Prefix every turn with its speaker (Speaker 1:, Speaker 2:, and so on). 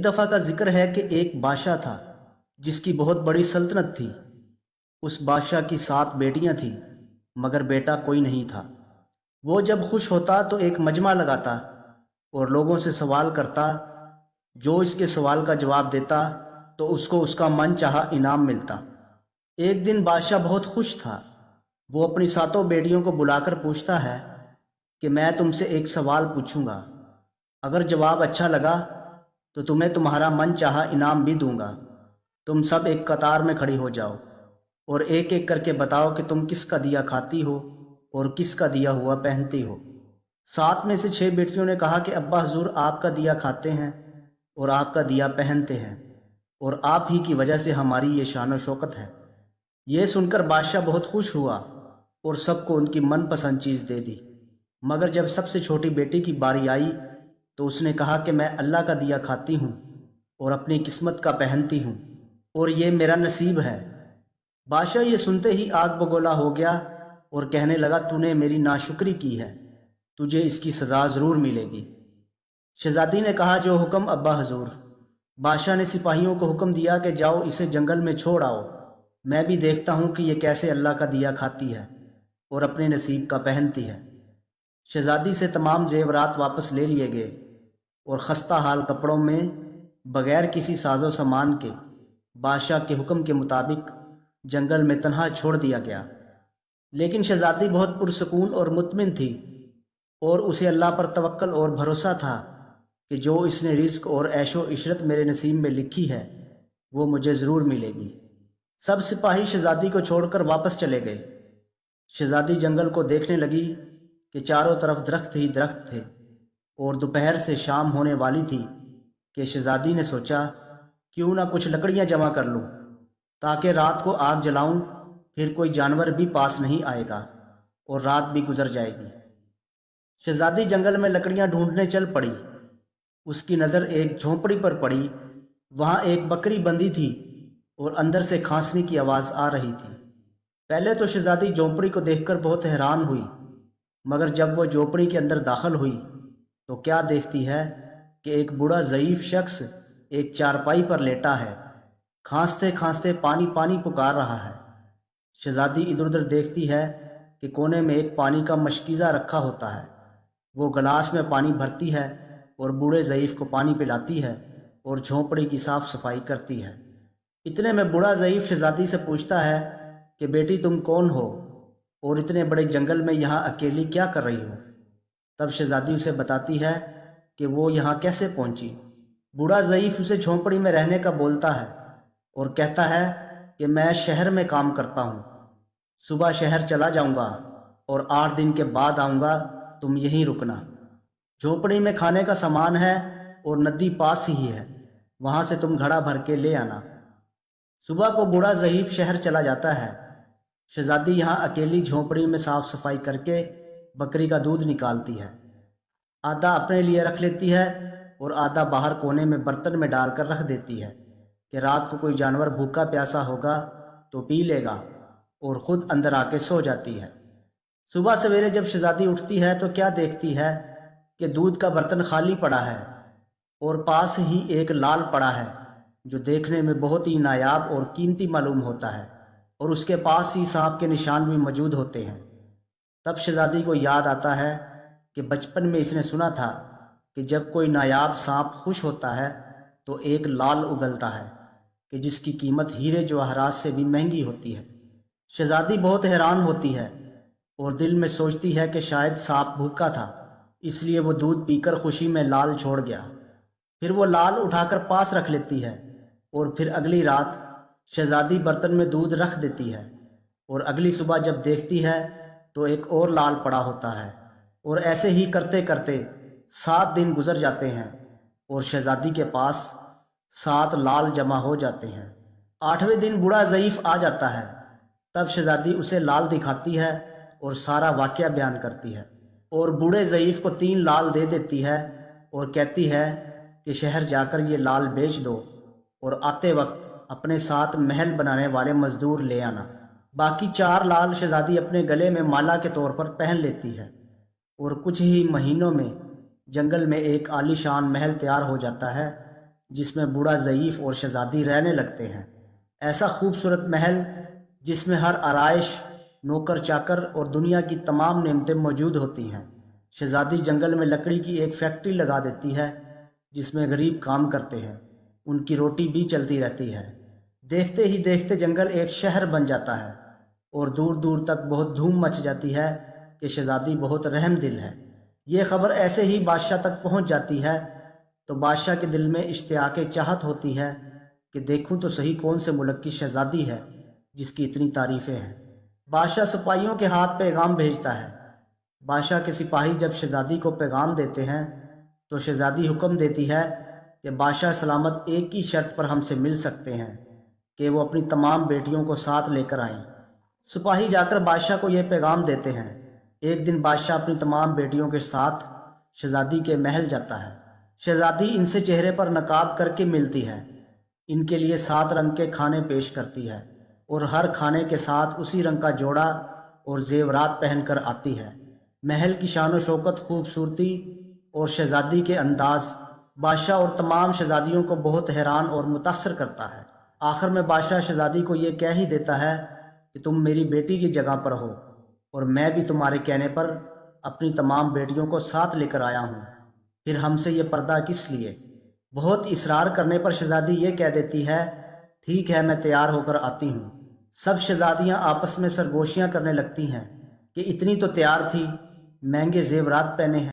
Speaker 1: دفعہ کا ذکر ہے کہ ایک بادشاہ تھا جس کی بہت بڑی سلطنت تھی۔ اس بادشاہ کی 7 بیٹیاں تھیں مگر بیٹا کوئی نہیں تھا۔ وہ جب خوش ہوتا تو ایک مجمع لگاتا اور لوگوں سے سوال کرتا، جو اس کے سوال کا جواب دیتا تو اس کو اس کا من چاہا انعام ملتا۔ ایک دن بادشاہ بہت خوش تھا۔ وہ اپنی 7 بیٹیوں کو بلا کر پوچھتا ہے کہ میں تم سے ایک سوال پوچھوں گا، اگر جواب اچھا لگا تو تمہیں تمہارا من چاہا انعام بھی دوں گا۔ تم سب ایک قطار میں کھڑی ہو جاؤ اور ایک ایک کر کے بتاؤ کہ تم کس کا دیا کھاتی ہو اور کس کا دیا ہوا پہنتی ہو۔ 7 میں سے 6 بیٹیوں نے کہا کہ ابا حضور آپ کا دیا کھاتے ہیں اور آپ کا دیا پہنتے ہیں، اور آپ ہی کی وجہ سے ہماری یہ شان و شوکت ہے۔ یہ سن کر بادشاہ بہت خوش ہوا اور سب کو ان کی من پسند چیز دے دی، مگر جب سب سے چھوٹی بیٹی کی باری آئی تو اس نے کہا کہ میں اللہ کا دیا کھاتی ہوں اور اپنی قسمت کا پہنتی ہوں اور یہ میرا نصیب ہے۔ بادشاہ یہ سنتے ہی آگ بگولا ہو گیا اور کہنے لگا، تو نے میری ناشکری کی ہے، تجھے اس کی سزا ضرور ملے گی۔ شہزادی نے کہا، جو حکم ابا حضور۔ بادشاہ نے سپاہیوں کو حکم دیا کہ جاؤ اسے جنگل میں چھوڑ آؤ، میں بھی دیکھتا ہوں کہ یہ کیسے اللہ کا دیا کھاتی ہے اور اپنے نصیب کا پہنتی ہے۔ شہزادی سے تمام زیورات واپس لے لیے گئے اور خستہ حال کپڑوں میں بغیر کسی ساز و سامان کے بادشاہ کے حکم کے مطابق جنگل میں تنہا چھوڑ دیا گیا۔ لیکن شہزادی بہت پرسکون اور مطمئن تھی اور اسے اللہ پر توکل اور بھروسہ تھا کہ جو اس نے رزق اور عیش و عشرت میرے نصیب میں لکھی ہے وہ مجھے ضرور ملے گی۔ سب سپاہی شہزادی کو چھوڑ کر واپس چلے گئے۔ شہزادی جنگل کو دیکھنے لگی کہ چاروں طرف درخت ہی درخت تھے اور دوپہر سے شام ہونے والی تھی کہ شہزادی نے سوچا کیوں نہ کچھ لکڑیاں جمع کر لوں تاکہ رات کو آگ جلاؤں، پھر کوئی جانور بھی پاس نہیں آئے گا اور رات بھی گزر جائے گی۔ شہزادی جنگل میں لکڑیاں ڈھونڈنے چل پڑی۔ اس کی نظر ایک جھونپڑی پر پڑی۔ وہاں ایک بکری بندھی تھی اور اندر سے کھانسنے کی آواز آ رہی تھی۔ پہلے تو شہزادی جھونپڑی کو دیکھ کر بہت حیران ہوئی، مگر جب وہ جھونپڑی کے اندر داخل ہوئی تو کیا دیکھتی ہے کہ ایک بوڑھا ضعیف شخص ایک چارپائی پر لیٹا ہے، کھانستے کھانستے پانی پانی پکار رہا ہے۔ شہزادی ادھر ادھر دیکھتی ہے کہ کونے میں ایک پانی کا مشکیزہ رکھا ہوتا ہے۔ وہ گلاس میں پانی بھرتی ہے اور بوڑھے ضعیف کو پانی پلاتی ہے اور جھونپڑی کی صاف صفائی کرتی ہے۔ اتنے میں بوڑھا ضعیف شہزادی سے پوچھتا ہے کہ بیٹی تم کون ہو اور اتنے بڑے جنگل میں یہاں اکیلی کیا کر رہی ہو؟ تب شہزادی اسے بتاتی ہے کہ وہ یہاں کیسے پہنچی۔ بوڑھا ضعیف اسے جھونپڑی میں رہنے کا بولتا ہے اور کہتا ہے کہ میں شہر میں کام کرتا ہوں، صبح شہر چلا جاؤں گا اور 8 دن کے بعد آؤں گا، تم یہیں رکنا۔ جھونپڑی میں کھانے کا سامان ہے اور ندی پاس ہی ہے، وہاں سے تم گھڑا بھر کے لے آنا۔ صبح کو بوڑھا ضعیف شہر چلا جاتا ہے۔ شہزادی یہاں اکیلی جھونپڑی میں صاف صفائی کر کے بکری کا دودھ نکالتی ہے، آدھا اپنے لیے رکھ لیتی ہے اور آدھا باہر کونے میں برتن میں ڈال کر رکھ دیتی ہے کہ رات کو کوئی جانور بھوکا پیاسا ہوگا تو پی لے گا، اور خود اندر آ کے سو جاتی ہے۔ صبح سویرے جب شہزادی اٹھتی ہے تو کیا دیکھتی ہے کہ دودھ کا برتن خالی پڑا ہے اور پاس ہی ایک لال پڑا ہے جو دیکھنے میں بہت ہی نایاب اور قیمتی معلوم ہوتا ہے، اور اس کے پاس ہی سانپ کے نشان بھی موجود ہوتے ہیں۔ تب شہزادی کو یاد آتا ہے کہ بچپن میں اس نے سنا تھا کہ جب کوئی نایاب سانپ خوش ہوتا ہے تو ایک لال اگلتا ہے کہ جس کی قیمت ہیرے جواہرات سے بھی مہنگی ہوتی ہے۔ شہزادی بہت حیران ہوتی ہے اور دل میں سوچتی ہے کہ شاید سانپ بھوکا تھا، اس لیے وہ دودھ پی کر خوشی میں لال چھوڑ گیا۔ پھر وہ لال اٹھا کر پاس رکھ لیتی ہے اور پھر اگلی رات شہزادی برتن میں دودھ رکھ دیتی ہے، اور اگلی صبح جب دیکھتی ہے تو ایک اور لال پڑا ہوتا ہے، اور ایسے ہی کرتے کرتے 7 دن گزر جاتے ہیں اور شہزادی کے پاس 7 لال جمع ہو جاتے ہیں۔ 8ویں دن بوڑھا ضعیف آ جاتا ہے۔ تب شہزادی اسے لال دکھاتی ہے اور سارا واقعہ بیان کرتی ہے، اور بوڑھے ضعیف کو 3 لال دے دیتی ہے اور کہتی ہے کہ شہر جا کر یہ لال بیچ دو اور آتے وقت اپنے ساتھ محل بنانے والے مزدور لے آنا۔ باقی 4 لال شہزادی اپنے گلے میں مالا کے طور پر پہن لیتی ہے، اور کچھ ہی مہینوں میں جنگل میں ایک عالی شان محل تیار ہو جاتا ہے جس میں بوڑھا ضعیف اور شہزادی رہنے لگتے ہیں۔ ایسا خوبصورت محل جس میں ہر آرائش، نوکر چاکر اور دنیا کی تمام نعمتیں موجود ہوتی ہیں۔ شہزادی جنگل میں لکڑی کی ایک فیکٹری لگا دیتی ہے جس میں غریب کام کرتے ہیں، ان کی روٹی بھی چلتی رہتی ہے۔ دیکھتے ہی دیکھتے جنگل ایک شہر بن جاتا ہے اور دور دور تک بہت دھوم مچ جاتی ہے کہ شہزادی بہت رحم دل ہے۔ یہ خبر ایسے ہی بادشاہ تک پہنچ جاتی ہے تو بادشاہ کے دل میں اشتیاق چاہت ہوتی ہے کہ دیکھوں تو صحیح کون سے ملک کی شہزادی ہے جس کی اتنی تعریفیں ہیں۔ بادشاہ سپاہیوں کے ہاتھ پیغام بھیجتا ہے۔ بادشاہ کے سپاہی جب شہزادی کو پیغام دیتے ہیں تو شہزادی حکم دیتی ہے کہ بادشاہ سلامت ایک ہی شرط پر ہم سے مل سکتے ہیں کہ وہ اپنی تمام بیٹیوں کو ساتھ لے کر آئیں۔ سپاہی جا کر بادشاہ کو یہ پیغام دیتے ہیں۔ ایک دن بادشاہ اپنی تمام بیٹیوں کے ساتھ شہزادی کے محل جاتا ہے۔ شہزادی ان سے چہرے پر نقاب کر کے ملتی ہے، ان کے لیے 7 رنگ کے کھانے پیش کرتی ہے اور ہر کھانے کے ساتھ اسی رنگ کا جوڑا اور زیورات پہن کر آتی ہے۔ محل کی شان و شوکت، خوبصورتی اور شہزادی کے انداز بادشاہ اور تمام شہزادیوں کو بہت حیران اور متاثر کرتا ہے۔ آخر میں بادشاہ شہزادی کو یہ کہہ ہی دیتا ہے کہ تم میری بیٹی کی جگہ پر ہو اور میں بھی تمہارے کہنے پر اپنی تمام بیٹیوں کو ساتھ لے کر آیا ہوں، پھر ہم سے یہ پردہ کس لیے؟ بہت اصرار کرنے پر شہزادی یہ کہہ دیتی ہے، ٹھیک ہے میں تیار ہو کر آتی ہوں۔ سب شہزادیاں آپس میں سرگوشیاں کرنے لگتی ہیں کہ اتنی تو تیار تھی، مہنگے زیورات پہنے ہیں،